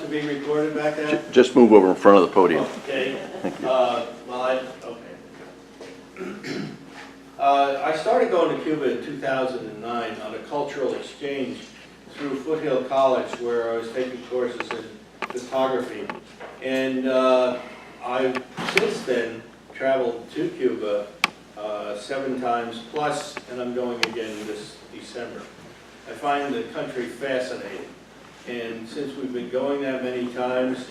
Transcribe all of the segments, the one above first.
be recorded back there? Just move over in front of the podium. Okay. Thank you. Okay. I started going to Cuba in 2009 on a cultural exchange through Foothill College, where I was taking courses in photography. And I've since then traveled to Cuba 7 times plus, and I'm going again this December. I find the country fascinating. And since we've been going that many times,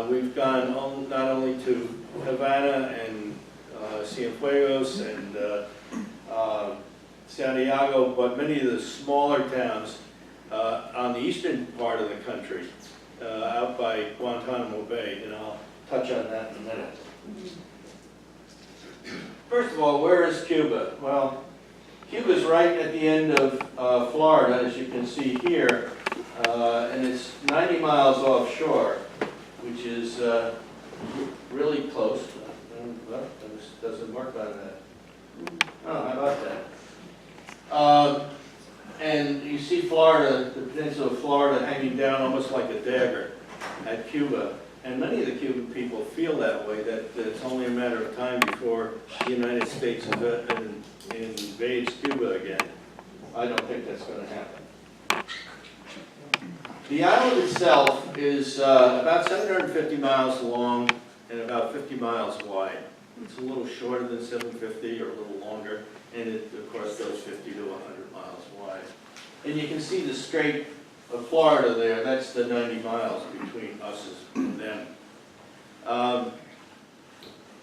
we've gone not only to Havana and Cienfuegos and Santiago, but many of the smaller towns on the eastern part of the country, out by Guantanamo Bay, and I'll touch on that in a minute. First of all, where is Cuba? Well, Cuba's right at the end of Florida, as you can see here, and it's 90 miles offshore, which is really close. Well, this doesn't work on that. Oh, how about that? And you see Florida, the peninsula of Florida, hanging down almost like a dagger at Cuba. And many of the Cuban people feel that way, that it's only a matter of time before the United States invades Cuba again. I don't think that's going to happen. The island itself is about 750 miles long and about 50 miles wide. It's a little shorter than 750 or a little longer, and it, of course, goes 50 to 100 miles wide. And you can see the Strait of Florida there. That's the 90 miles between us and them.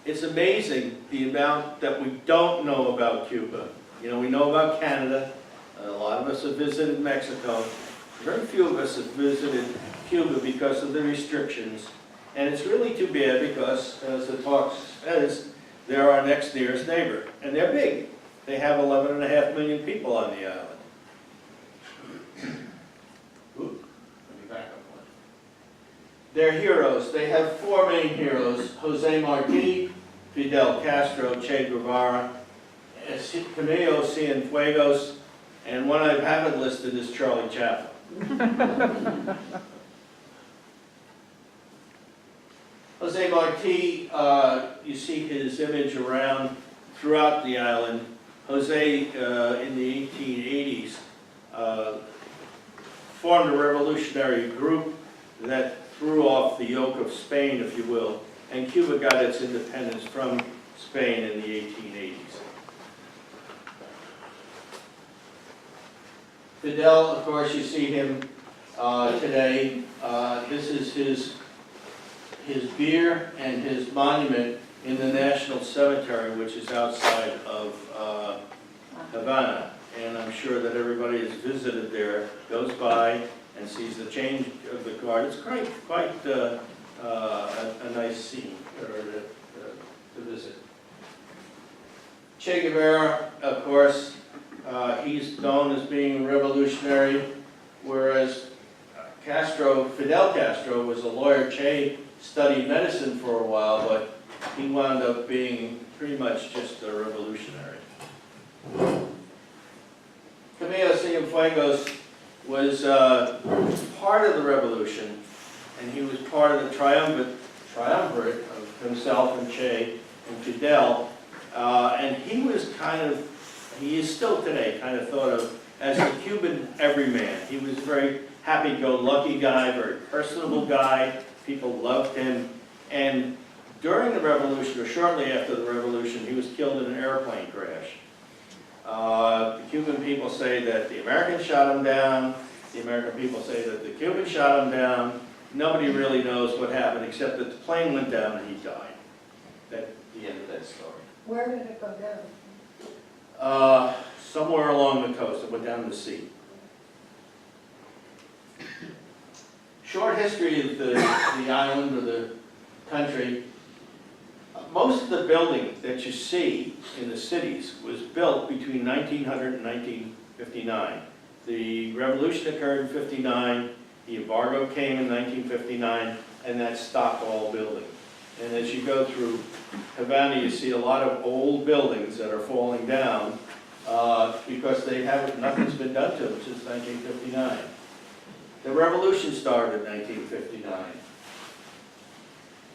It's amazing the amount that we don't know about Cuba. You know, we know about Canada. A lot of us have visited Mexico. Very few of us have visited Cuba because of the restrictions. And it's really too bad because, as the talk says, they're our next nearest neighbor. And they're big. They have 11.5 million people on the island. Ooh, let me back up one. They're heroes. They have 4 main heroes: Jose Marti, Fidel Castro, Che Guevara, Camilo Cienfuegos, and one I haven't listed is Charlie Chaplin. Jose Marti, you see his image around throughout the island. Jose, in the 1880s, formed a revolutionary group that threw off the yoke of Spain, if you will, and Cuba got its independence from Spain in the 1880s. Fidel, of course, you see him today. This is his bier and his monument in the National Cemetery, which is outside of Havana. And I'm sure that everybody has visited there, goes by and sees the change of the guard. It's quite a nice scene to visit. Che Guevara, of course, he's known as being revolutionary, whereas Fidel Castro was a lawyer. Che studied medicine for a while, but he wound up being pretty much just a revolutionary. Camilo Cienfuegos was part of the revolution, and he was part of the triumvirate of himself and Che and Fidel, and he was he is still today kind of thought of as the Cuban everyman. He was a very happy-go-lucky guy, very personable guy. People loved him, and during the revolution, or shortly after the revolution, he was killed in an airplane crash. The Cuban people say that the Americans shot him down. The American people say that the Cubans shot him down. Nobody really knows what happened, except that the plane went down and he died. That's the end of that story. Where did it go down? Somewhere along the coast. It went down the sea. Short history of the island or the country. Most of the building that you see in the cities was built between 1900 and 1959. The revolution occurred in 59, the embargo came in 1959, and that stopped all building. And as you go through Havana, you see a lot of old buildings that are falling down because nothing's been done to them since 1959. The revolution started in 1959.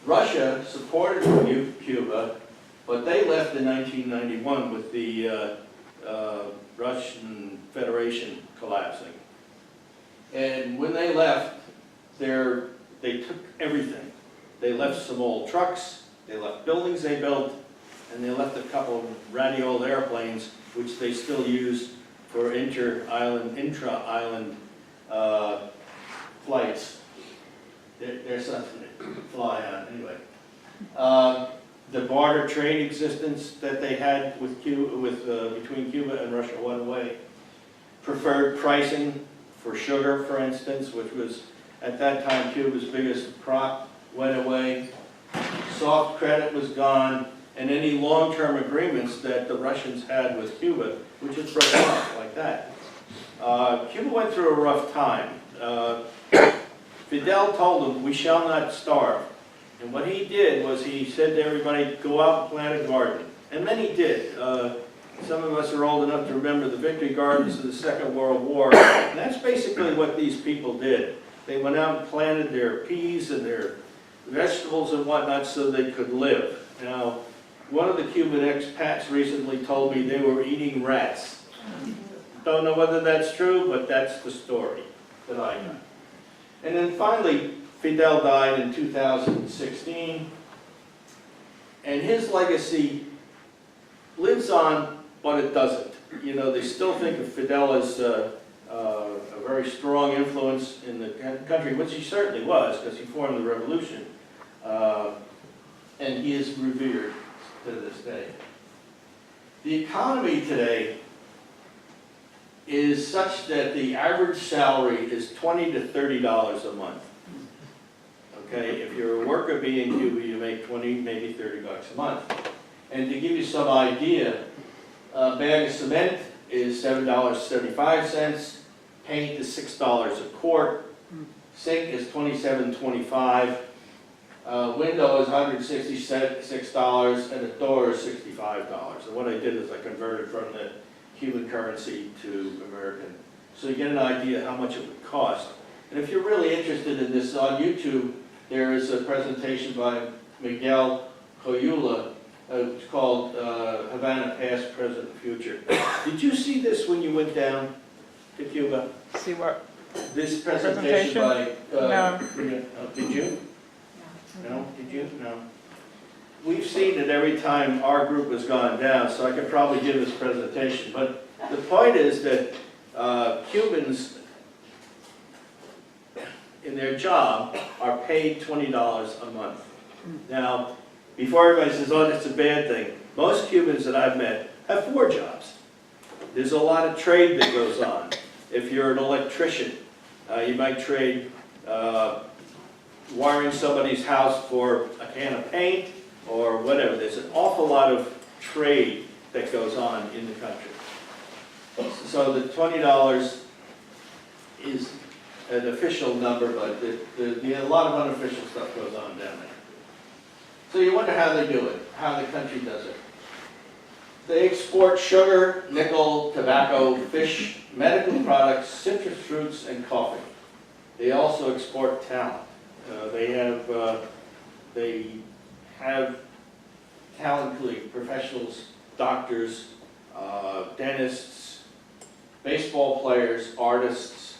Russia supported Cuba, but they left in 1991 with the Russian Federation collapsing. And when they left, they took everything. They left some old trucks, they left buildings they built, and they left a couple of ratty old airplanes, which they still use for intra-island flights. There's something to fly on, anyway. The barter trade existence that they had with between Cuba and Russia went away. Preferred pricing for sugar, for instance, which was at that time Cuba's biggest crop, went away. Soft credit was gone, and any long-term agreements that the Russians had with Cuba, which just broke off like that. Cuba went through a rough time. Fidel told them, "We shall not starve." And what he did was he said to everybody, "Go out and plant a garden." And many did. Some of us are old enough to remember the Victory Gardens of the Second World War. And that's basically what these people did. They went out and planted their peas and their vegetables and whatnot so they could live. Now, one of the Cuban expats recently told me they were eating rats. Don't know whether that's true, but that's the story that I got. And then finally, Fidel died in 2016, and his legacy lives on, but it doesn't. You know, they still think of Fidel as a very strong influence in the country, which he certainly was, because he formed the revolution, and he is revered to this day. The economy today is such that the average salary is $20 to $30 a month. Okay, if you're a worker bee in Cuba, you make 20, maybe 30 bucks a month. And to give you some idea, a bag of cement is $7.75, paint is $6 a quart, sink is $27.25, window is $166, and a door is $65. And what I did is I converted from the Cuban currency to American. So you get an idea how much it would cost. And if you're really interested in this, on YouTube, there is a presentation by Miguel DiazCanel. It's called Havana, Past, Present, Future. Did you see this when you went down to Cuba? See what? This presentation by... No. Did you? No? Did you? No. We've seen it every time our group has gone down, so I could probably give this presentation. But the point is that Cubans in their job are paid $20 a month. Now, before everybody says, "Oh, that's a bad thing," most Cubans that I've met have 4 jobs. There's a lot of trade that goes on. If you're an electrician, you might trade wiring somebody's house for a can of paint or whatever. There's an awful lot of trade that goes on in the country. So the $20 is an official number, but a lot of unofficial stuff goes on down there. So you wonder how they do it, how the country does it. They export sugar, nickel, tobacco, fish, medical products, citrus fruits, and coffee. They also export talent. They have talent professionals, doctors, dentists, baseball players, artists,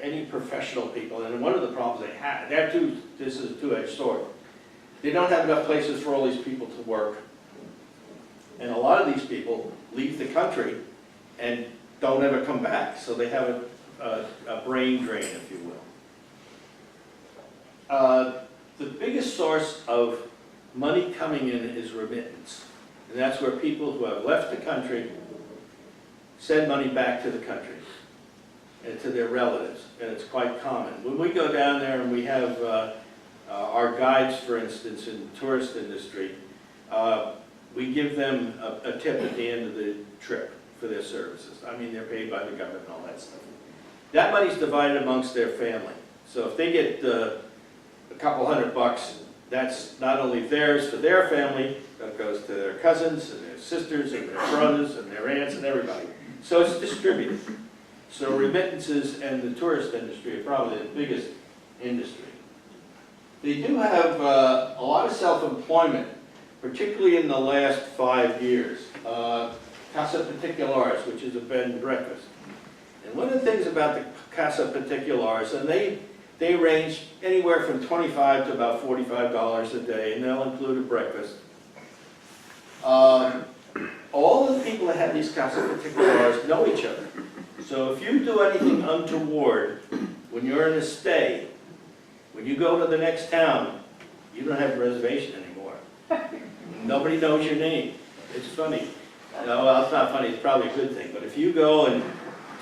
any professional people. And one of the problems they have this is a two-edged sword. They don't have enough places for all these people to work. And a lot of these people leave the country and don't ever come back. So they have a brain drain, if you will. The biggest source of money coming in is remittance. And that's where people who have left the country send money back to the country and to their relatives. And it's quite common. When we go down there and we have our guides, for instance, in the tourist industry, we give them a tip at the end of the trip for their services. I mean, they're paid by the government and all that stuff. That money's divided amongst their family. So if they get a couple $100, that's not only theirs for their family, that goes to their cousins and their sisters and their brothers and their aunts and everybody. So it's distributed. So remittances and the tourist industry are probably the biggest industry. They do have a lot of self-employment, particularly in the last 5 years. Casa Particulares, which is a bed and breakfast. And one of the things about the Casa Particulares, and they range anywhere from $25 to about $45 a day, and they'll include a breakfast. All the people that have these Casa Particulares know each other. So if you do anything untoward when you're in a stay, when you go to the next town, you don't have a reservation anymore. Nobody knows your name. It's funny. No, well, it's not funny. It's probably a good thing. But if you go and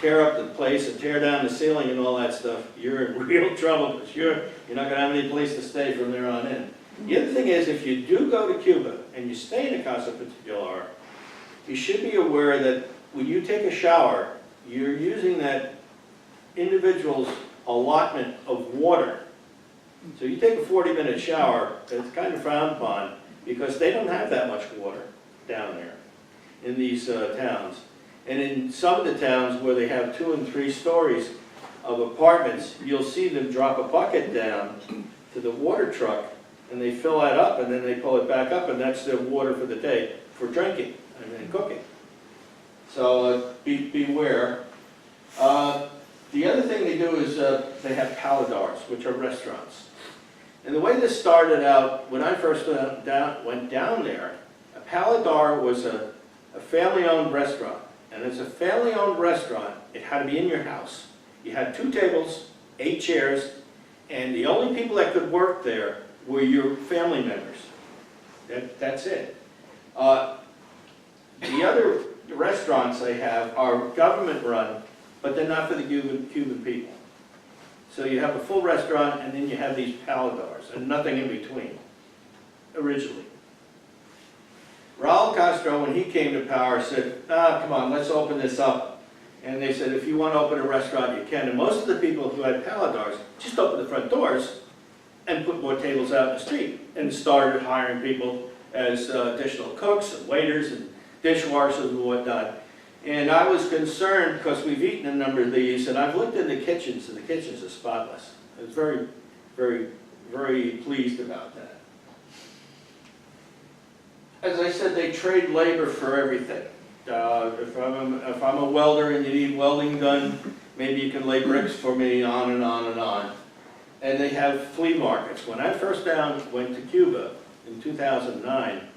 tear up the place and tear down the ceiling and all that stuff, you're in real trouble because you're not going to have any place to stay from there on in. The other thing is, if you do go to Cuba and you stay in a Casa Particular, you should be aware that when you take a shower, you're using that individual's allotment of water. So you take a 40-minute shower, it's kind of frowned upon because they don't have that much water down there in these towns. And in some of the towns where they have 2 and 3 stories of apartments, you'll see them drop a bucket down to the water truck and they fill that up and then they pull it back up and that's their water for the day for drinking and cooking. So beware. The other thing they do is they have paladars, which are restaurants. And the way this started out, when I first went down there, a paladar was a family-owned restaurant. And as a family-owned restaurant, it had to be in your house. You had 2 tables, 8 chairs, and the only people that could work there were your family members. That's it. The other restaurants they have are government-run, but they're not for the Cuban people. So you have a full restaurant, and then you have these paladars, and nothing in between, originally. Raul Castro, when he came to power, said, come on, let's open this up. And they said, if you want to open a restaurant, you can. And most of the people who had paladars just opened the front doors and put more tables out in the street and started hiring people as additional cooks and waiters and dishwashers and whatnot. And I was concerned because we've eaten a number of these, and I've looked in the kitchens, and the kitchens are spotless. I was very, very, very pleased about that. As I said, they trade labor for everything. If I'm a welder and you need welding done, maybe you can lay bricks for me, on and on and on. And they have flea markets. When I first went to Cuba in 2009,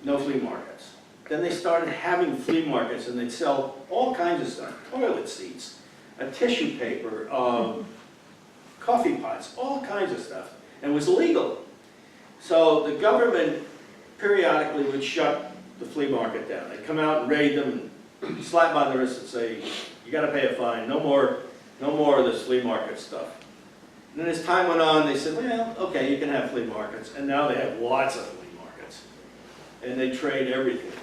no flea markets. Then they started having flea markets and they'd sell all kinds of stuff, toilet seats, tissue paper, coffee pots, all kinds of stuff. And it was legal. So the government periodically would shut the flea market down. They'd come out and raid them and slap them on the wrist and say, you got to pay a fine, no more of this flea market stuff. And then as time went on, they said, well, okay, you can have flea markets. And now they have lots of flea markets. And they trade everything there.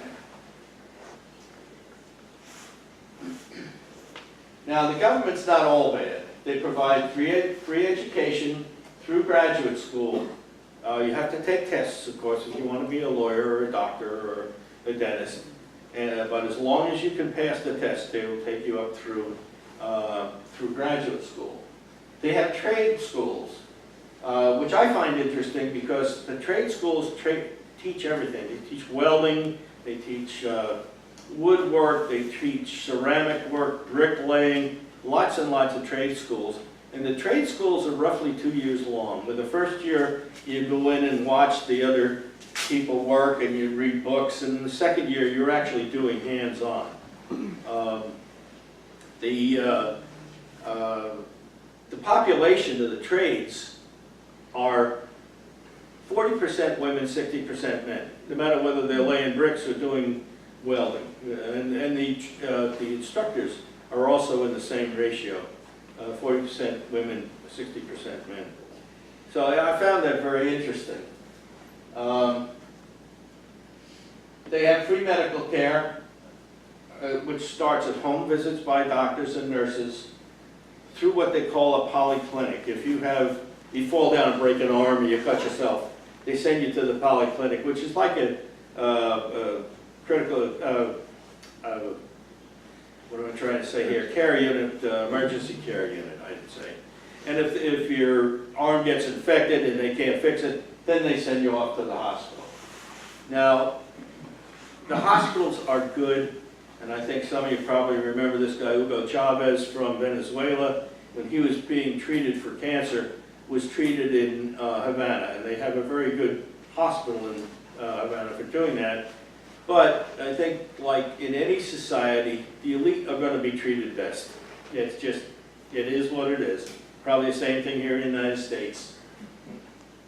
Now, the government's not all bad. They provide free education through graduate school. You have to take tests, of course, if you want to be a lawyer or a doctor or a dentist. But as long as you can pass the test, they will take you up through graduate school. They have trade schools, which I find interesting because the trade schools teach everything. They teach welding, they teach woodwork, they teach ceramic work, bricklaying, lots and lots of trade schools. And the trade schools are roughly 2 years long. With the first year, you go in and watch the other people work and you read books, and in the second year, you're actually doing hands-on. The population of the trades are 40% women, 60% men, no matter whether they're laying bricks or doing welding. And the instructors are also in the same ratio, 40% women, 60% men. So I found that very interesting. They have free medical care, which starts at home visits by doctors and nurses through what they call a polyclinic. If you fall down and break an arm or you cut yourself, they send you to the polyclinic, which is like a what am I trying to say here? Care unit, emergency care unit, I'd say. And if your arm gets infected and they can't fix it, then they send you off to the hospital. Now, the hospitals are good, and I think some of you probably remember this guy, Hugo Chavez from Venezuela, when he was being treated for cancer, was treated in Havana, and they have a very good hospital in Havana for doing that. But I think, like in any society, the elite are going to be treated best. It's just, it is what it is. Probably the same thing here in the United States.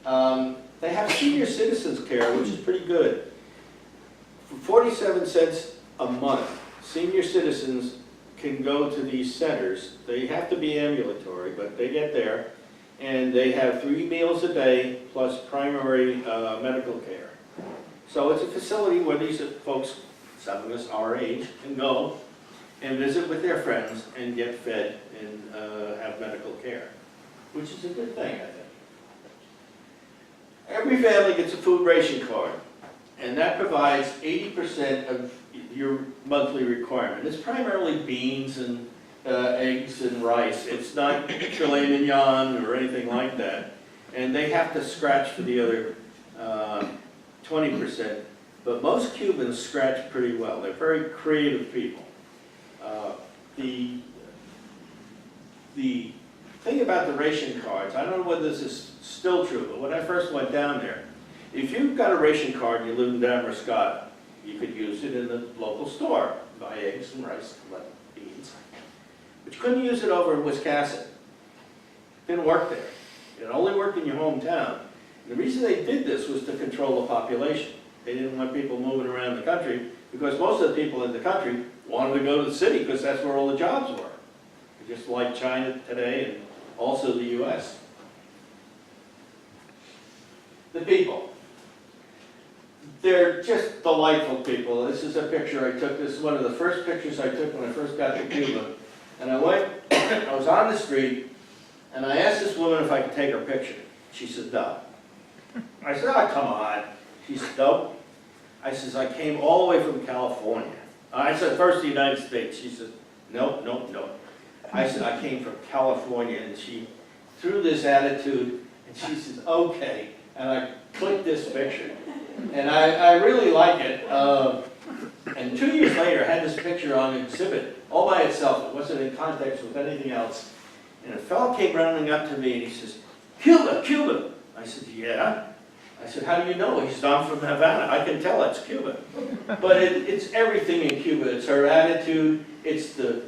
They have senior citizens care, which is pretty good. For 47 cents a month, senior citizens can go to these centers. They have to be ambulatory, but they get there. And they have 3 meals a day plus primary medical care. So it's a facility where these folks, some of us our age, can go and visit with their friends and get fed and have medical care, which is a good thing, I think. Every family gets a food ration card, and that provides 80% of your monthly requirement. It's primarily beans and eggs and rice. It's not filet mignon or anything like that. And they have to scratch for the other 20%. But most Cubans scratch pretty well. They're very creative people. The thing about the ration cards, I don't know whether this is still true, but when I first went down there, if you've got a ration card and you live in Damascus, you could use it in the local store, buy eggs and rice and beans. But you couldn't use it over in Wisconsin. It didn't work there. It only worked in your hometown. And the reason they did this was to control the population. They didn't want people moving around the country because most of the people in the country wanted to go to the city because that's where all the jobs were. Just like China today and also the U.S. The people. They're just delightful people. This is a picture I took. This is one of the first pictures I took when I first got to Cuba. And I was on the street, and I asked this woman if I could take her picture. She said, no. I said, oh, come on. She said, no. I said, I came all the way from California. I said, first the United States. She said, no, no, no. I said, I came from California. And she threw this attitude, and she says, okay. And I clicked this picture. And I really like it. And 2 years later, I had this picture on exhibit all by itself. It wasn't in context with anything else. And a fellow came running up to me and he says, Cuba, Cuba. I said, yeah. I said, how do you know? He said, I'm from Havana. I can tell it's Cuba. But it's everything in Cuba. It's her attitude. It's the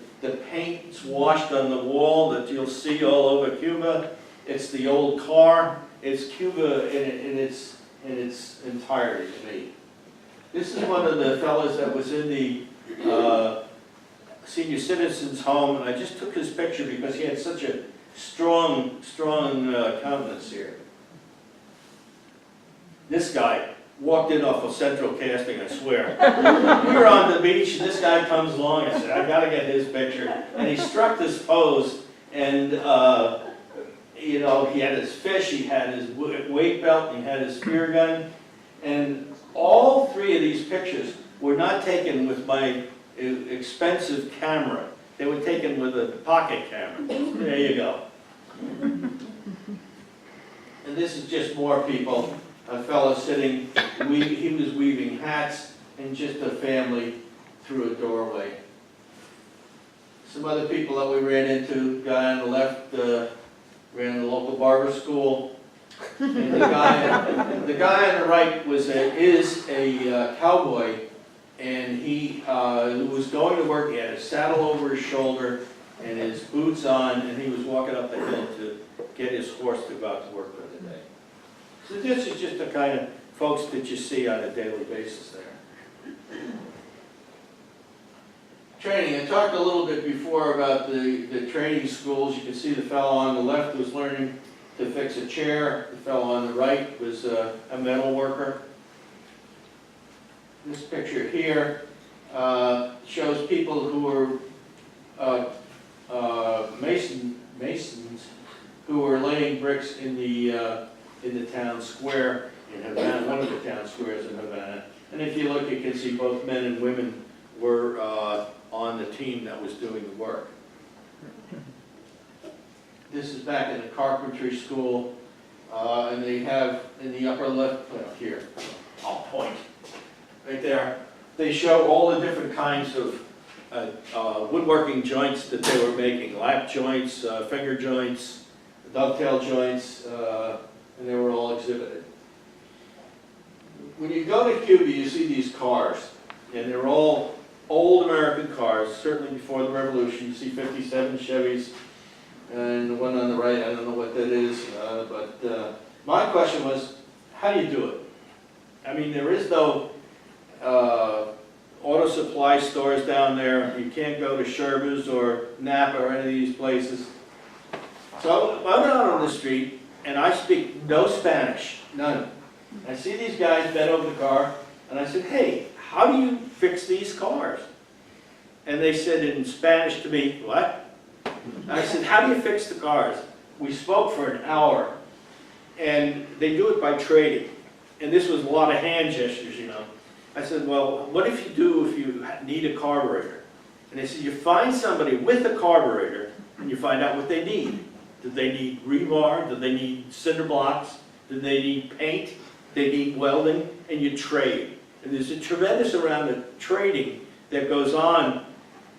paint washed on the wall that you'll see all over Cuba. It's the old car. It's Cuba in its entirety to me. This is one of the fellows that was in the senior citizens home, and I just took his picture because he had such a strong countenance here. This guy walked in off of Central Casting, I swear. We were on the beach, and this guy comes along. I said, I got to get his picture. And he struck this pose, and you know, he had his fish, he had his weight belt, and he had his spear gun. And all 3 of these pictures were not taken with my expensive camera. They were taken with a pocket camera. There you go. And this is just more people. A fellow sitting, he was weaving hats, and just a family through a doorway. Some other people that we ran into, guy on the left ran the local barber school. And the guy on the right is a cowboy, and he was going to work. He had a saddle over his shoulder and his boots on, and he was walking up the hill to get his horse to go out to work for the day. So this is just the kind of folks that you see on a daily basis there. Training. I talked a little bit before about the training schools. You can see the fellow on the left was learning to fix a chair. The fellow on the right was a metal worker. This picture here shows people who are masons who were laying bricks in the town square in Havana, one of the town squares in Havana. And if you look, you can see both men and women were on the team that was doing the work. This is back in the carpentry school, and they have in the upper left, well, here, I'll point, right there. They show all the different kinds of woodworking joints that they were making, lap joints, finger joints, dovetail joints, and they were all exhibited. When you go to Cuba, you see these cars, and they're all old American cars, certainly before the revolution. You see 57 Chevys, and the one on the right, I don't know what that is, but my question was, how do you do it? I mean, there is no auto supply stores down there. You can't go to Sherba's or Napa or any of these places. So I'm out on the street, and I speak no Spanish, none. I see these guys bent over the car, and I said, hey, how do you fix these cars? And they said in Spanish to me, what? I said, how do you fix the cars? We spoke for an hour, and they do it by trading. And this was a lot of hand gestures, you know. I said, well, what if you do if you need a carburetor? And they said, you find somebody with a carburetor, and you find out what they need. Did they need rebar? Did they need cinder blocks? Did they need paint? They need welding? And you trade. And there's a tremendous amount of trading that goes on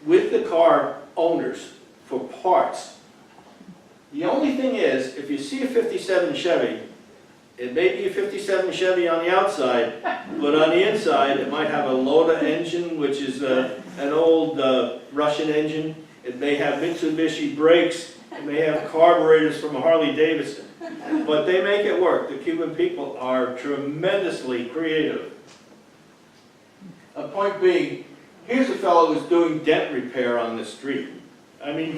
with the car owners for parts. The only thing is, if you see a 57 Chevy, it may be a 57 Chevy on the outside, but on the inside it might have a Loda engine, which is an old Russian engine. It may have Mitsubishi brakes. It may have carburetors from a Harley Davidson. But they make it work. The Cuban people are tremendously creative. A point being, here's a fellow who's doing dent repair on the street. I mean,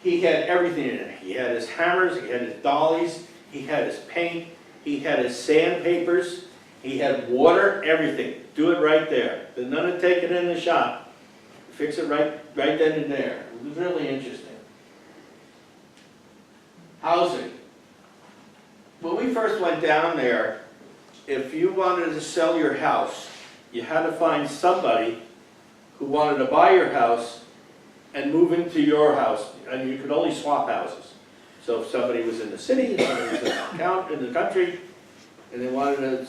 he had everything in it. He had his hammers, he had his dollies, he had his paint, he had his sandpapers, he had water, everything. Do it right there. There's none of take it in the shop. Fix it right then and there. It was really interesting. Housing. When we first went down there, if you wanted to sell your house, you had to find somebody who wanted to buy your house and move into your house, and you could only swap houses. So if somebody was in the city, somebody was in the country, and they wanted to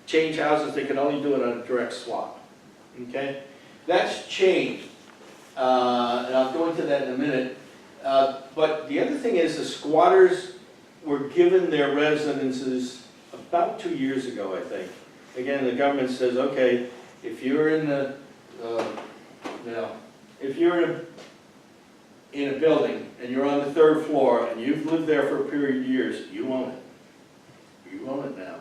change houses, they could only do it on a direct swap. Okay? That's changed, and I'll go into that in a minute. But the other thing is the squatters were given their residences about 2 years ago, I think. Again, the government says, okay, if you're in the, if you're in a building and you're on the 3rd floor and you've lived there for a period of years, you own it. You own it now.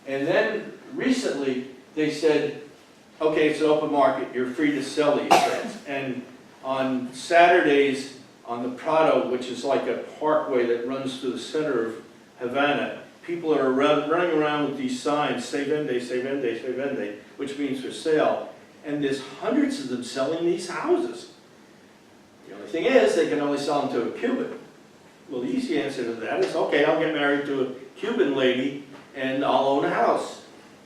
And then recently they said, okay, it's an open market, you're free to sell these things. And on Saturdays, on the Prado, which is like a parkway that runs through the center of Havana, people are running around with these signs, se vende, se vende, se vende, which means for sale. And there's hundreds of them selling these houses. The only thing is, they can only sell them to a Cuban. Well, the easy answer to that is, okay, I'll get married to a Cuban lady and I'll own a house.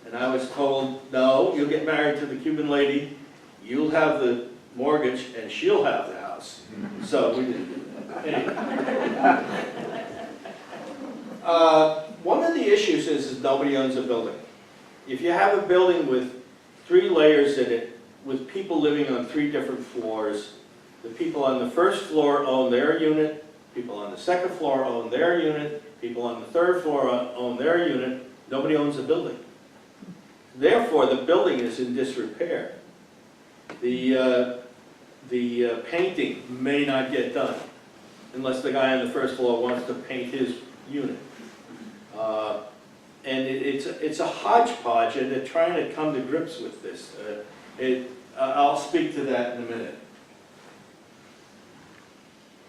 And I was told, no, you'll get married to the Cuban lady, you'll have the mortgage, and she'll have the house. So we didn't do that. Anyway. One of the issues is nobody owns a building. If you have a building with 3 layers in it, with people living on 3 different floors, the people on the 1st floor own their unit, people on the 2nd floor own their unit, people on the 3rd floor own their unit, nobody owns a building. Therefore, the building is in disrepair. The painting may not get done unless the guy on the 1st floor wants to paint his unit. And it's a hodgepodge, and they're trying to come to grips with this. I'll speak to that in a minute.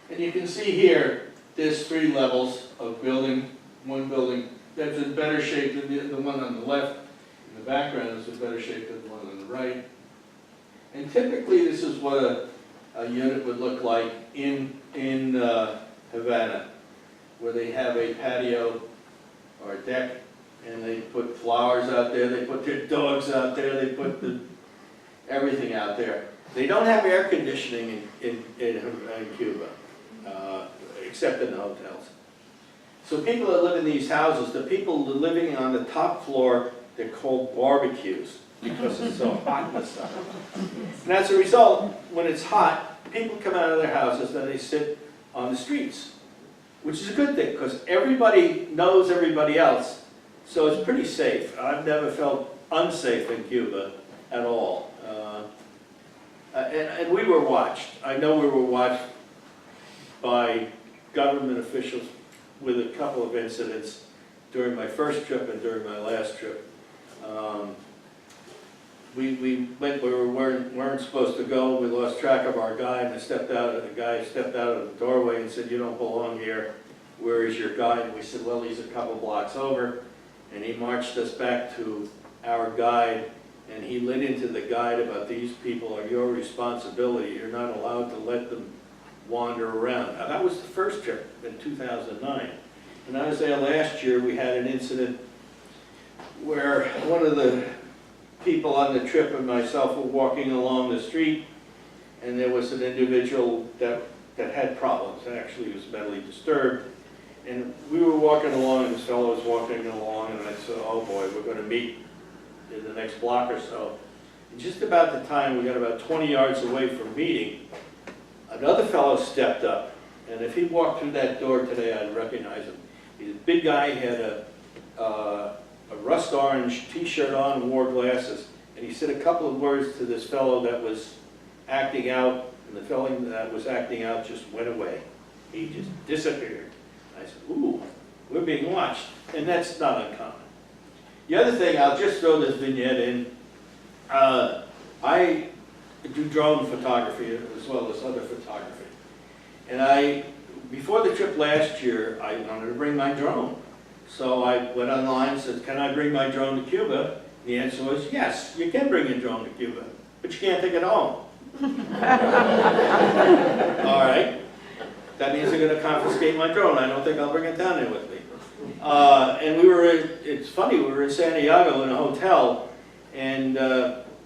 And you can see here, there's 3 levels of building. One building that's in better shape than the one on the left. In the background is in better shape than the one on the right. And typically this is what a unit would look like in Havana, where they have a patio or a deck, and they put flowers out there, they put their dogs out there, they put everything out there. They don't have air conditioning in Cuba, except in the hotels. So people that live in these houses, the people living on the top floor, they're called barbecues because it's so hot in the summer. And as a result, when it's hot, people come out of their houses and they sit on the streets, which is a good thing because everybody knows everybody else. So it's pretty safe. I've never felt unsafe in Cuba at all. And we were watched. I know we were watched by government officials with a couple of incidents during my first trip and during my last trip. We went where we weren't supposed to go. We lost track of our guide, and the guy stepped out of the doorway and said, "You don't belong here. Where is your guide?" And we said, "Well, he's a couple blocks over." And he marched us back to our guide, and he lit into the guide about these people are your responsibility. You're not allowed to let them wander around. Now, that was the first trip in 2009. And I was there last year. We had an incident where one of the people on the trip and myself were walking along the street, and there was an individual that had problems. Actually, he was mentally disturbed. And we were walking along, and this fellow was walking along, and I said, "Oh boy, we're going to meet in the next block or so." And just about the time we got about 20 yards away from meeting, another fellow stepped up. And if he walked through that door today, I'd recognize him. He's a big guy. He had a rust orange t-shirt on and wore glasses. And he said a couple of words to this fellow that was acting out, and the fellow that was acting out just went away. He just disappeared. I said, "Ooh, we're being watched." And that's not uncommon. The other thing, I'll just throw this vignette in. I do drone photography as well as other photography. And before the trip last year, I wanted to bring my drone. So I went online and said, "Can I bring my drone to Cuba?" The answer was, "Yes, you can bring your drone to Cuba, but you can't take it home." All right. That means they're going to confiscate my drone. I don't think I'll bring it down there with me. And it's funny, we were in Santiago in a hotel, and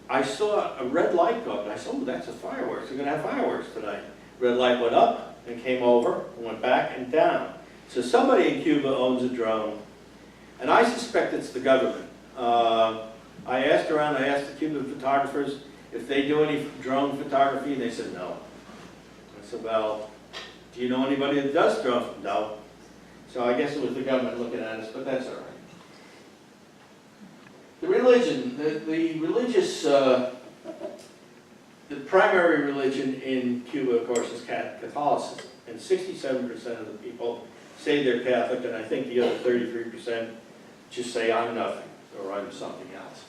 I saw a red light go up, and I said, "Oh, that's a fireworks. We're going to have fireworks tonight." Red light went up and came over and went back and down. So somebody in Cuba owns a drone, and I suspect it's the government. I asked around, I asked the Cuban photographers if they do any drone photography, and they said no. I said, "Well, do you know anybody that does drone?" "No." So I guess it was the government looking at us, but that's all right. The religion, the religious, the primary religion in Cuba, of course, is Catholicism. And 67% of the people say they're Catholic, and I think the other 33% just say, "I'm nothing," or "I'm something else."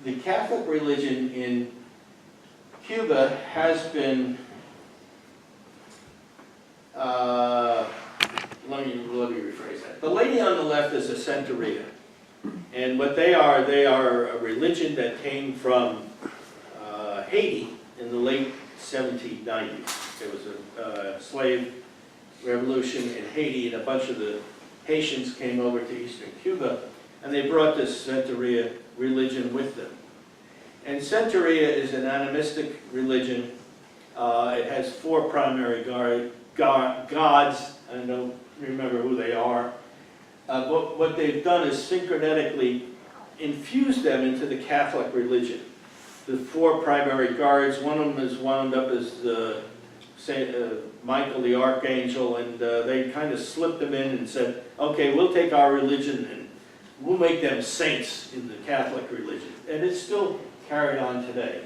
The Catholic religion in Cuba has been, let me rephrase that. The lady on the left is a Santeria. And what they are a religion that came from Haiti in the late 1790s. There was a slave revolution in Haiti, and a bunch of the Haitians came over to eastern Cuba, and they brought this Santeria religion with them. And Santeria is an animistic religion. It has 4 primary gods. I don't remember who they are. But what they've done is synchronetically infuse them into the Catholic religion. The 4 primary guards, one of them is wound up as Michael the Archangel, and they kind of slipped them in and said, "Okay, we'll take our religion and we'll make them saints in the Catholic religion." And it's still carried on today.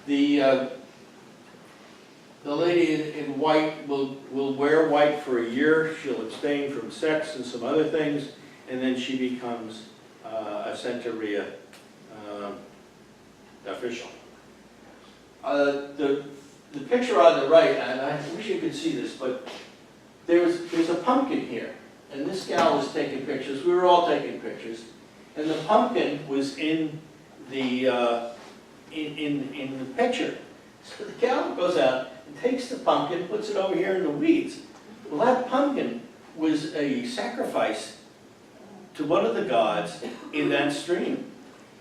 The lady in white will wear white for a year. She'll abstain from sex and some other things, and then she becomes a Santeria official. The picture on the right, and I wish you could see this, but there's a pumpkin here, and this gal was taking pictures. We were all taking pictures, and the pumpkin was in the picture. So the gal goes out and takes the pumpkin, puts it over here in the weeds. Well, that pumpkin was a sacrifice to one of the gods in that stream.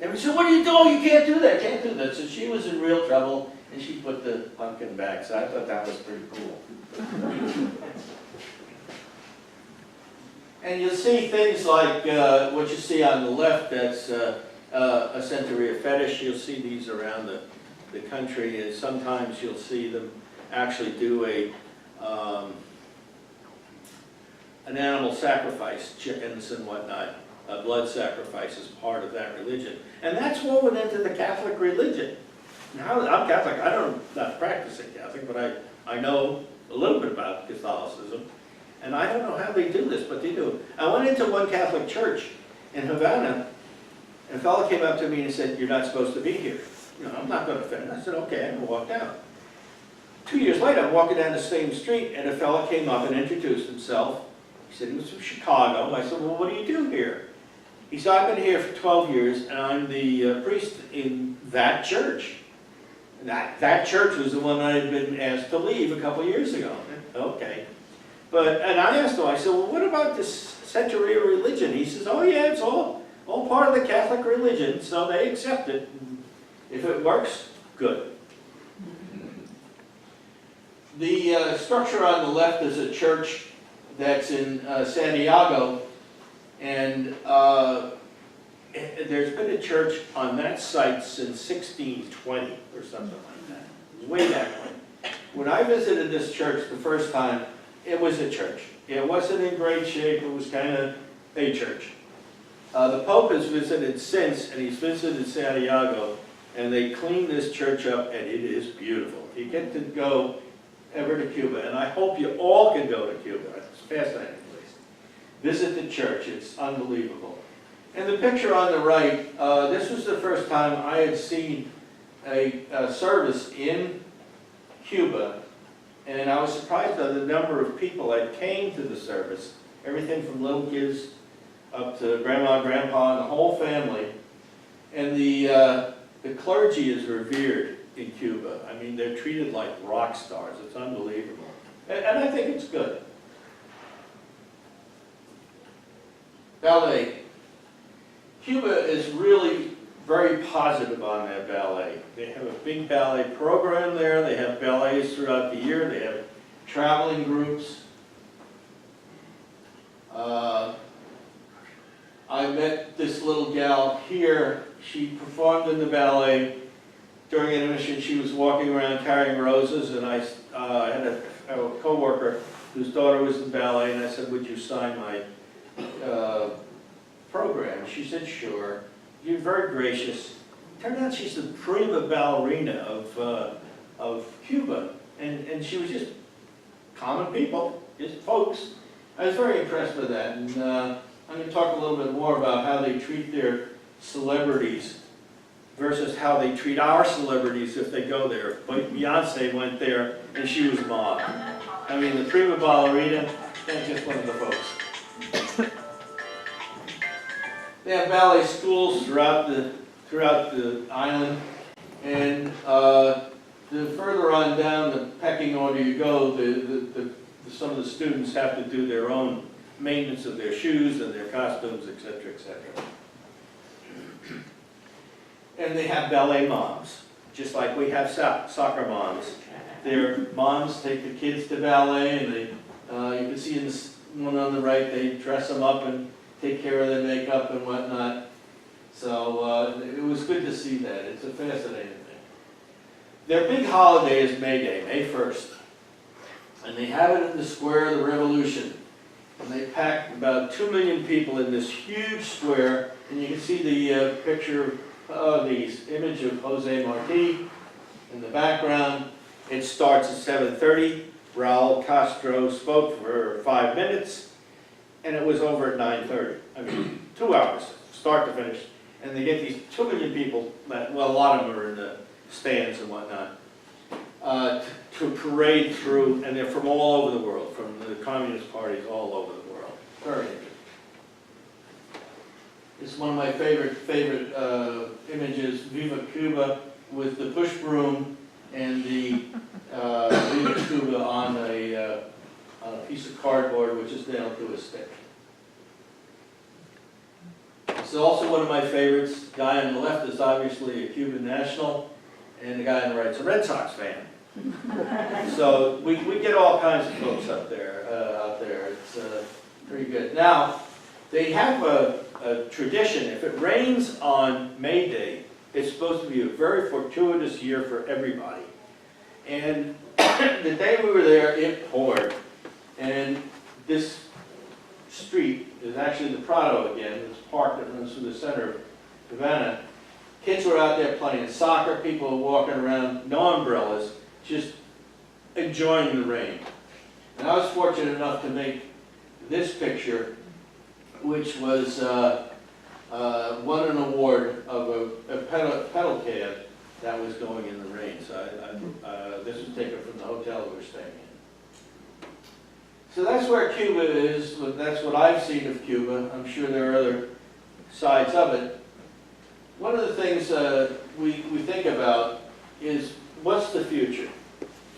And we said, what are you doing? You can't do that, can't do that. So she was in real trouble, and she put the pumpkin back. So I thought that was pretty cool. And you'll see things like what you see on the left, that's a Centuria fetish. You'll see these around the country, and sometimes you'll see them actually do an animal sacrifice, chickens and whatnot, blood sacrifice is part of that religion. And that's woven into the Catholic religion. Now, I'm Catholic, not practicing Catholic, but I know a little bit about Catholicism. And I don't know how they do this, but they do. I went into one Catholic church in Havana, and a fellow came up to me and said, you're not supposed to be here. You know, I'm not going to offend. I said, okay, I'm going to walk down. 2 years later, I'm walking down the same street, and a fellow came up and introduced himself. He said he was from Chicago. I said, well, what do you do here? He said, I've been here for 12 years, and I'm the priest in that church. And that church was the one I had been asked to leave a couple years ago. Okay. And I asked him, I said, well, what about this Centuria religion? He says, oh yeah, it's all part of the Catholic religion, so they accept it. If it works, good. The structure on the left is a church that's in Santiago, and there's been a church on that site since 1620 or something like that, way back when. When I visited this church the first time, it was a church. It wasn't in great shape, it was kind of a church. The Pope has visited since, and he's visited Santiago, and they cleaned this church up, and it is beautiful. You get to go ever to Cuba, and I hope you all can go to Cuba. It's a fascinating place. Visit the church, it's unbelievable. And the picture on the right, this was the first time I had seen a service in Cuba, and I was surprised by the number of people that came to the service. Everything from little kids up to grandma, grandpa, and the whole family. And the clergy is revered in Cuba. I mean, they're treated like rock stars. It's unbelievable. And I think it's good. Ballet. Cuba is really very positive on their ballet. They have a big ballet program there. They have ballets throughout the year. They have traveling groups. I met this little gal here. She performed in the ballet. During intermission, she was walking around carrying roses, and I had a co-worker whose daughter was in ballet, and I said, would you sign my program? She said, sure. You're very gracious. Turned out she's the prima ballerina of Cuba, and she was just common people, just folks. I was very impressed with that, and I'm going to talk a little bit more about how they treat their celebrities versus how they treat our celebrities if they go there. But Beyonce went there, and she was mobbed. I mean, the prima ballerina, that's just one of the folks. They have ballet schools throughout the island, and the further on down the pecking order you go, some of the students have to do their own maintenance of their shoes and their costumes, etc., etc. And they have ballet moms, just like we have soccer moms. Their moms take the kids to ballet, and you can see in this one on the right, they dress them up and take care of their makeup and whatnot. So it was good to see that. It's a fascinating thing. Their big holiday is May Day, May 1st. And they have it in the Square of the Revolution. And they packed about 2 million people in this huge square. And you can see the picture of the image of Jose Marti in the background. It starts at 7:30. Raul Castro spoke for 5 minutes. And it was over at 9:30. I mean, 2 hours, start to finish. And they get these 2 million people, well, a lot of them are in the stands and whatnot, to parade through, and they're from all over the world, from the communist parties all over the world. Very interesting. It's one of my favorite images, Viva Cuba, with the push broom and the Viva Cuba on a piece of cardboard which is nailed to a stick. It's also one of my favorites. The guy on the left is obviously a Cuban national, and the guy on the right is a Red Sox fan. So we get all kinds of folks up there, out there. It's pretty good. Now, they have a tradition. If it rains on May Day, it's supposed to be a very fortuitous year for everybody. And the day we were there, it poured. And this street is actually the Prado again. It's park that runs through the center of Havana. Kids were out there playing soccer. People were walking around, no umbrellas, just enjoying the rain. And I was fortunate enough to make this picture, which was won an award of a pedal cab that was going in the rain. So this was taken from the hotel we were staying in. So that's where Cuba is. That's what I've seen of Cuba. I'm sure there are other sides of it. One of the things we think about is, what's the future?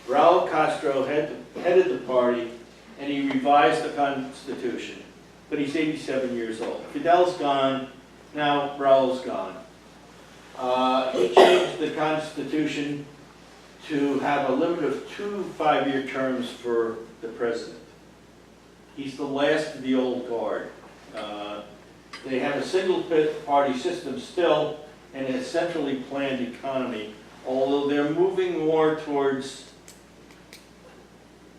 Raul Castro headed the party, and he revised the Constitution, but he's 87 years old. Fidel's gone, now Raul's gone. He changed the Constitution to have a limit of 2 5-year terms for the president. He's the last of the old guard. They have a single-party system still, and a centrally planned economy, although they're moving more towards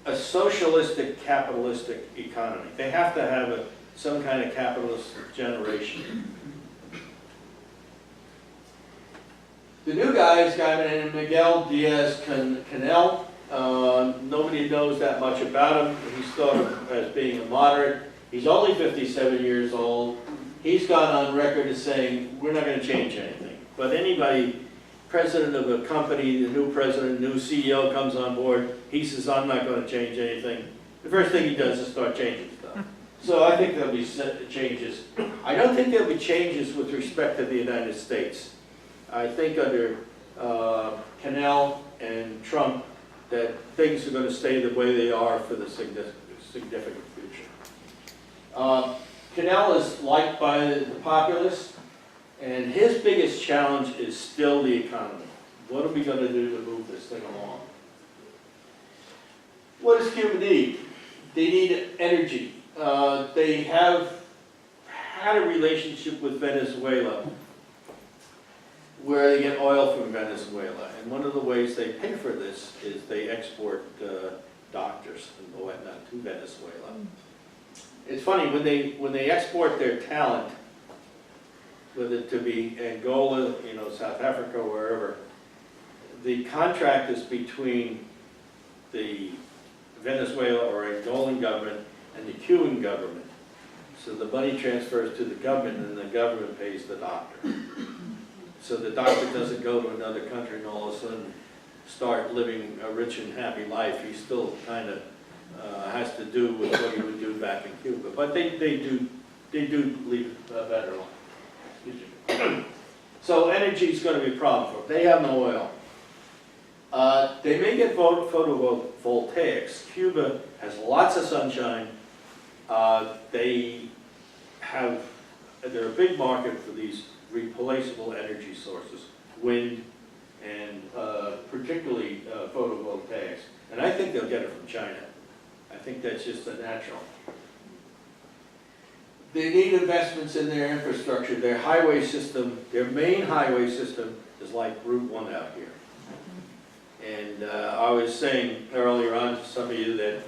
a socialistic, capitalistic economy. They have to have some kind of capitalist generation. The new guy is a guy named Miguel DiazCanel. Nobody knows that much about him. He's thought of as being a moderate. He's only 57 years old. He's gone on record as saying, we're not going to change anything. But anybody, president of a company, the new president, new CEO comes on board, he says, I'm not going to change anything. The first thing he does is start changing stuff. So I think there'll be changes. I don't think there'll be changes with respect to the United States. I think under Canel and Trump that things are going to stay the way they are for the significant future. Canel is liked by the populace, and his biggest challenge is still the economy. What are we going to do to move this thing along? What does Cuba need? They need energy. They have had a relationship with Venezuela where they get oil from Venezuela. And one of the ways they pay for this is they export doctors and whatnot to Venezuela. It's funny, when they export their talent, whether it to be Angola, South Africa, wherever, the contract is between the Venezuela or Angolan government and the Cuban government. So the money transfers to the government, and the government pays the doctor. So the doctor doesn't go to another country and all of a sudden start living a rich and happy life. He still kind of has to do with what he would do back in Cuba. But they do lead a better life. Excuse me. So energy is going to be a problem for them. They have no oil. They may get photovoltaics. Cuba has lots of sunshine. They're a big market for these replaceable energy sources, wind and particularly photovoltaics. And I think they'll get it from China. I think that's just a natural. They need investments in their infrastructure. Their highway system, their main highway system is like Route 1 out here. And I was saying earlier on to some of you that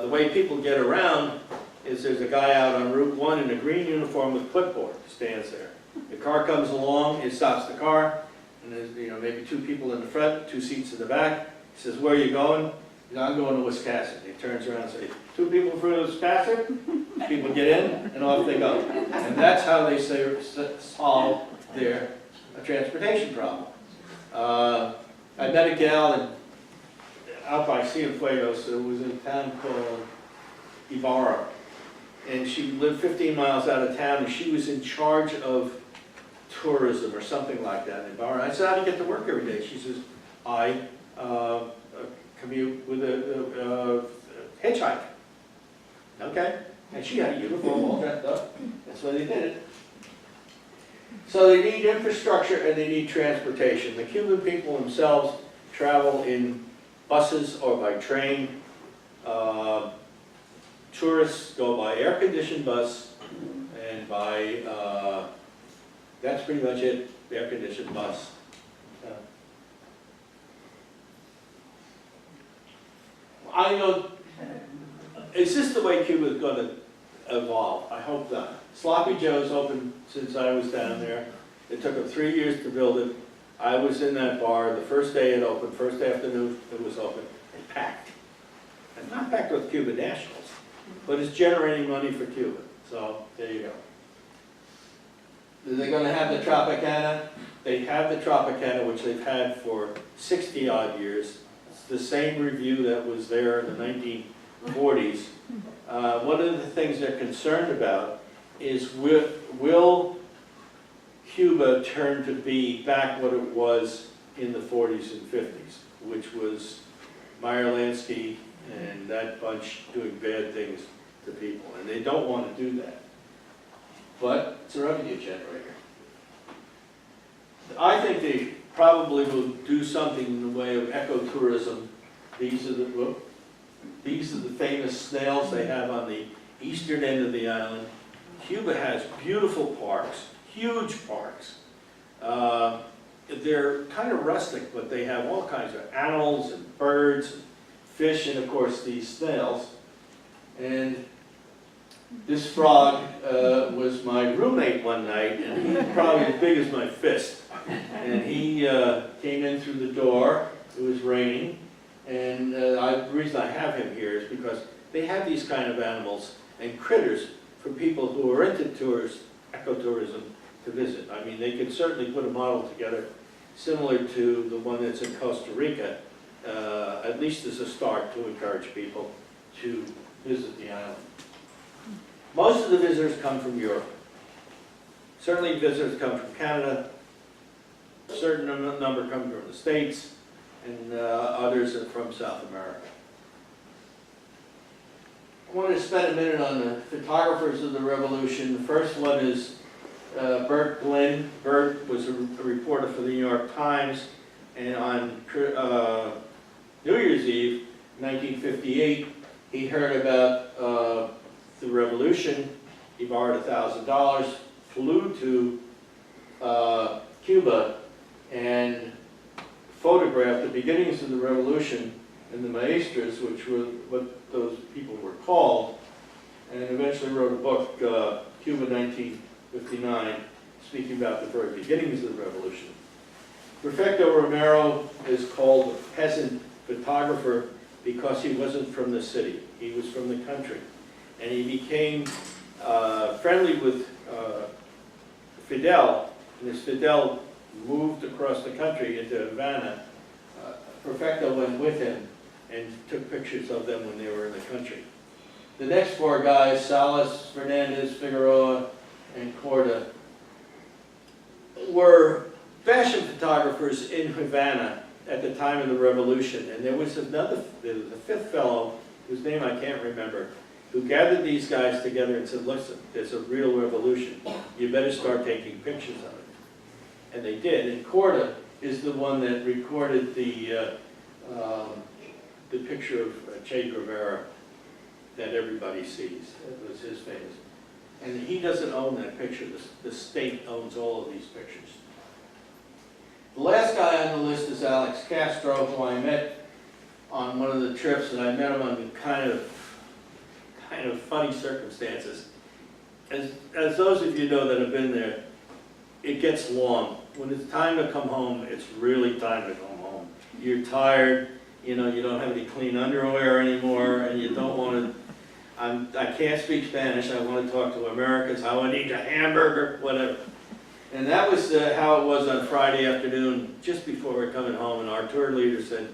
the way people get around is there's a guy out on Route 1 in a green uniform with clipboard, stands there. The car comes along, it stops the car, and there's maybe 2 people in the front, 2 seats in the back. He says, where are you going? He says, I'm going to Wisconsin. He turns around and says, 2 people in front of Wisconsin? People get in, and off they go. And that's how they solve their transportation problem. I met a gal out by Cienfuegos, who was in a town called Ibarra. And she lived 15 miles out of town, and she was in charge of tourism or something like that in Ibarra. I said, how do you get to work every day? She says, I commute with a hitchhike. Okay. And she had a uniform all dressed up. That's why they did it. So they need infrastructure and they need transportation. The Cuban people themselves travel in buses or by train. Tourists go by air-conditioned bus and by, that's pretty much it, air-conditioned bus. I know, is this the way Cuba is going to evolve? I hope not. Sloppy Joe's open since I was down there. It took them 3 years to build it. I was in that bar the first day it opened, first afternoon it was open, and packed. And not packed with Cuban nationals, but it's generating money for Cuba. So there you go. Are they going to have the Tropicana? They have the Tropicana, which they've had for 60 odd years. It's the same review that was there in the 1940s. One of the things they're concerned about is will Cuba turn to be back what it was in the 40s and 50s, which was Meyer Lansky and that bunch doing bad things to people. And they don't want to do that. But it's a revenue generator. I think they probably will do something in the way of ecotourism. These are the famous snails they have on the eastern end of the island. Cuba has beautiful parks, huge parks. They're kind of rustic, but they have all kinds of animals and birds, fish, and of course these snails. And this frog was my roommate one night, and he's probably as big as my fist. And he came in through the door. It was raining. And the reason I have him here is because they have these kind of animals and critters for people who are into ecotourism to visit. I mean, they could certainly put a model together similar to the one that's in Costa Rica, at least as a start to encourage people to visit the island. Most of the visitors come from Europe. Certainly visitors come from Canada. A certain number come from the States, and others are from South America. I want to spend a minute on the photographers of the revolution. The first one is Bert Glynn. Bert was a reporter for the New York Times, and on New Year's Eve, 1958, he heard about the revolution. He borrowed $1,000, flew to Cuba, and photographed the beginnings of the revolution and the maestras, which were what those people were called, and eventually wrote a book, Cuba 1959, speaking about the very beginnings of the revolution. Prefecto Romero is called a peasant photographer because he wasn't from the city, he was from the country. And he became friendly with Fidel, and as Fidel moved across the country into Havana, Prefecto went with him and took pictures of them when they were in the country. The next four guys, Salas, Fernandez, Figueroa, and Corda, were fashion photographers in Havana at the time of the revolution. And there was a fifth fellow, whose name I can't remember, who gathered these guys together and said, listen, there's a real revolution. You better start taking pictures of it. And they did. And Corda is the one that recorded the picture of Che Guevara that everybody sees. It was his famous. And he doesn't own that picture. The state owns all of these pictures. The last guy on the list is Alex Castro, who I met on one of the trips, and I met him under kind of funny circumstances. As those of you know that have been there, it gets long. When it's time to come home, it's really time to come home. You're tired, you know, you don't have any clean underwear anymore, and you don't want to, I can't speak Spanish, I want to talk to Americans, I want to eat a hamburger, whatever. And that was how it was on Friday afternoon, just before we're coming home, and our tour leader said,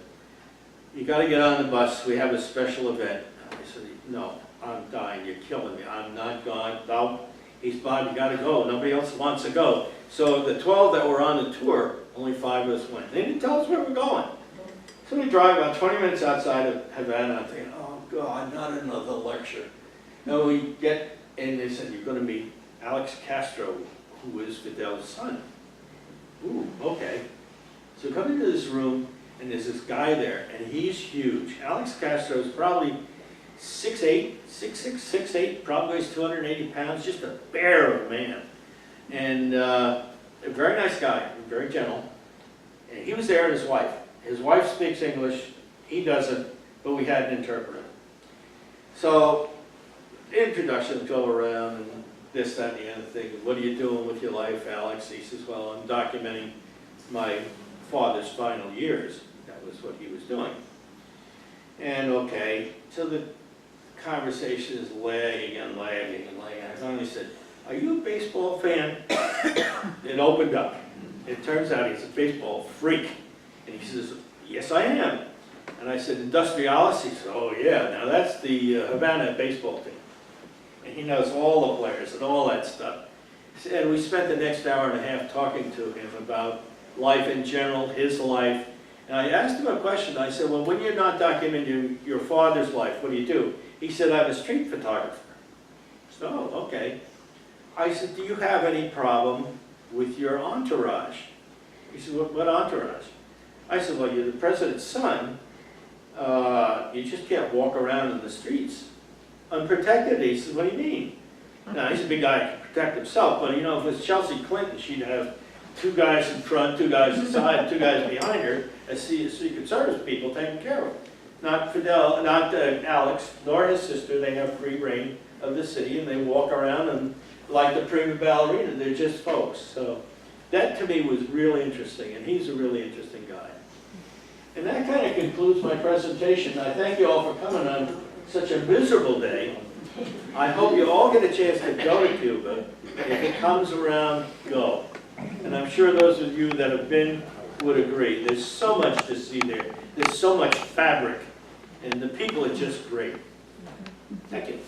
you got to get on the bus, we have a special event. I said, no, I'm dying, you're killing me, I'm not going. No. He's Bob, you got to go, nobody else wants to go. So the 12 that were on the tour, only 5 of us went. They didn't tell us where we're going. So we drive about 20 minutes outside of Havana, I'm thinking, oh God, not another lecture. And we get, and they said, you're going to meet Alex Castro, who was Fidel's son. Ooh, okay. So come into this room, and there's this guy there, and he's huge. Alex Castro is probably 6'8", 6'6", 6'8", probably weighs 280 pounds, just a bear of a man. And a very nice guy, very gentle. And he was there and his wife. His wife speaks English, he doesn't, but we had an interpreter. So, introductions go around, and this, that, and the other thing. What are you doing with your life, Alex? He says, well, I'm documenting my father's final years. That was what he was doing. And okay, so the conversation is lagging and lagging and lagging. I finally said, are you a baseball fan? It opened up. It turns out he's a baseball freak. And he says, yes, I am. And I said, Industrialis? He said, oh yeah, now that's the Havana baseball team. And he knows all the players and all that stuff. And we spent the next hour and a half talking to him about life in general, his life. And I asked him a question. I said, well, when you're not documenting your father's life, what do you do? He said, I'm a street photographer. So, okay. I said, do you have any problem with your entourage? He said, what entourage? I said, well, you're the president's son. You just can't walk around in the streets unprotected. He said, what do you mean? Now, he's a big guy, he can protect himself, but you know, if it was Chelsea Clinton, she'd have 2 guys in front, 2 guys inside, 2 guys behind her, as Secret Service people taking care of her. Not Fidel, not Alex, nor his sister. They have free reign of the city, and they walk around and like the prima ballerina, they're just folks. So that to me was really interesting, and he's a really interesting guy. And that kind of concludes my presentation. I thank you all for coming on such a miserable day. I hope you all get a chance to go to Cuba. If it comes around, go. And I'm sure those of you that have been would agree. There's so much to see there. There's so much fabric. And the people are just great. Thank you.